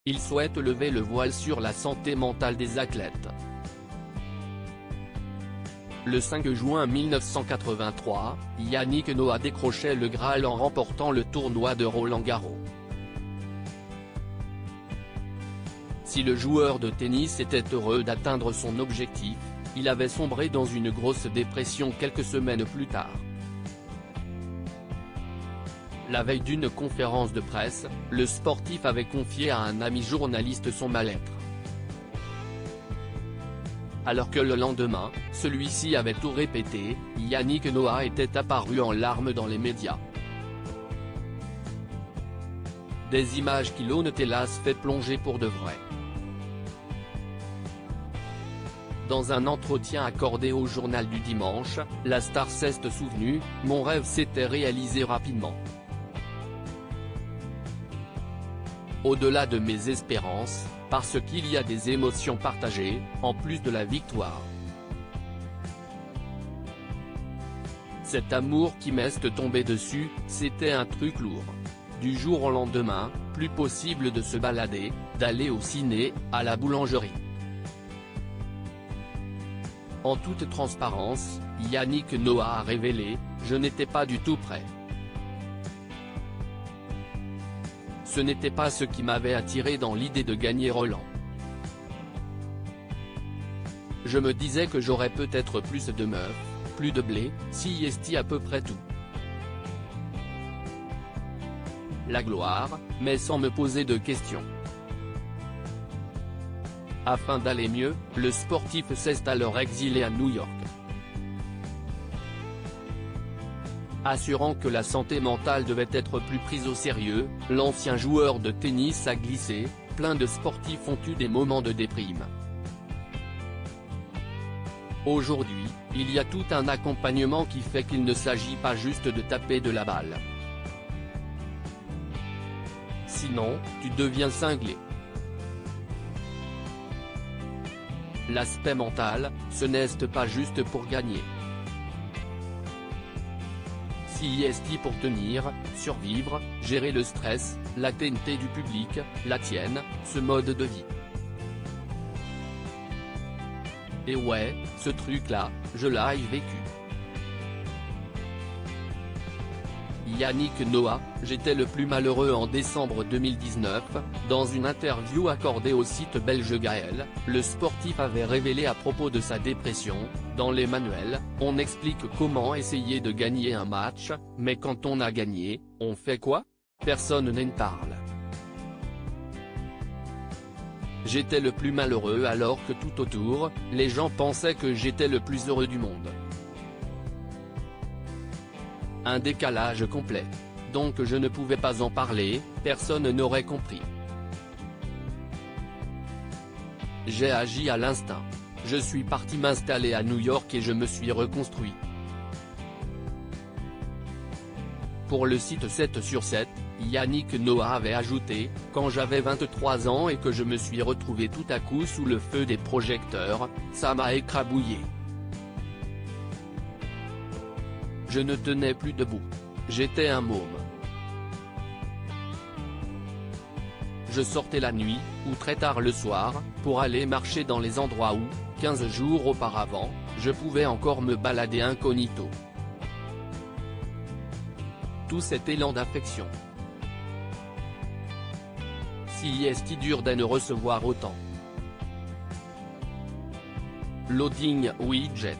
Il souhaite lever le voile sur la santé mentale des athlètes. Le 5 juin 1983, Yannick Noah décrochait le Graal en remportant le tournoi de Roland-Garros. Si le joueur de tennis était heureux d'atteindre son objectif, il avait sombré dans une grosse dépression quelques semaines plus tard. La veille d'une conférence de presse, le sportif avait confié à un ami journaliste son mal-être. Alors que le lendemain, celui-ci avait tout répété, Yannick Noah était apparu en larmes dans les médias. Des images qui l'ont hélas fait plonger pour de vrai. Dans un entretien accordé au journal du dimanche, la star s'est souvenue « Mon rêve s'était réalisé rapidement. Au-delà de mes espérances, parce qu'il y a des émotions partagées, en plus de la victoire. Cet amour qui m'est tombé dessus, c'était un truc lourd. Du jour au lendemain, plus possible de se balader, d'aller au ciné, à la boulangerie. » En toute transparence, Yannick Noah a révélé « Je n'étais pas du tout prêt. Ce n'était pas ce qui m'avait attiré dans l'idée de gagner Roland. Je me disais que j'aurais peut-être plus de meufs, plus de blé, si esti à peu près tout. La gloire, mais sans me poser de questions. » Afin d'aller mieux, le sportif s'est alors exilé à New York. Assurant que la santé mentale devait être plus prise au sérieux, l'ancien joueur de tennis a glissé, plein de sportifs ont eu des moments de déprime. Aujourd'hui, il y a tout un accompagnement qui fait qu'il ne s'agit pas juste de taper de la balle. Sinon, tu deviens cinglé. L'aspect mental, ce n'est pas juste pour gagner. Si est pour tenir, survivre, gérer le stress, la TNT du public, la tienne, ce mode de vie. Et ouais, ce truc-là, je l'ai vécu. Yannick Noah, j'étais le plus malheureux en décembre 2019, dans une interview accordée au site belge Gaël, le sportif avait révélé à propos de sa dépression, dans les manuels, on explique comment essayer de gagner un match, mais quand on a gagné, on fait quoi? Personne n'en parle. J'étais le plus malheureux alors que tout autour, les gens pensaient que j'étais le plus heureux du monde. Un décalage complet. Donc je ne pouvais pas en parler, personne n'aurait compris. J'ai agi à l'instinct. Je suis parti m'installer à New York et je me suis reconstruit. Pour le site 7 sur 7, Yannick Noah avait ajouté « Quand j'avais 23 ans et que je me suis retrouvé tout à coup sous le feu des projecteurs, ça m'a écrabouillé. Je ne tenais plus debout. J'étais un môme. Je sortais la nuit, ou très tard le soir, pour aller marcher dans les endroits où, 15 jours auparavant, je pouvais encore me balader incognito. Tout cet élan d'affection. Si est dur de ne recevoir autant. Loading widget.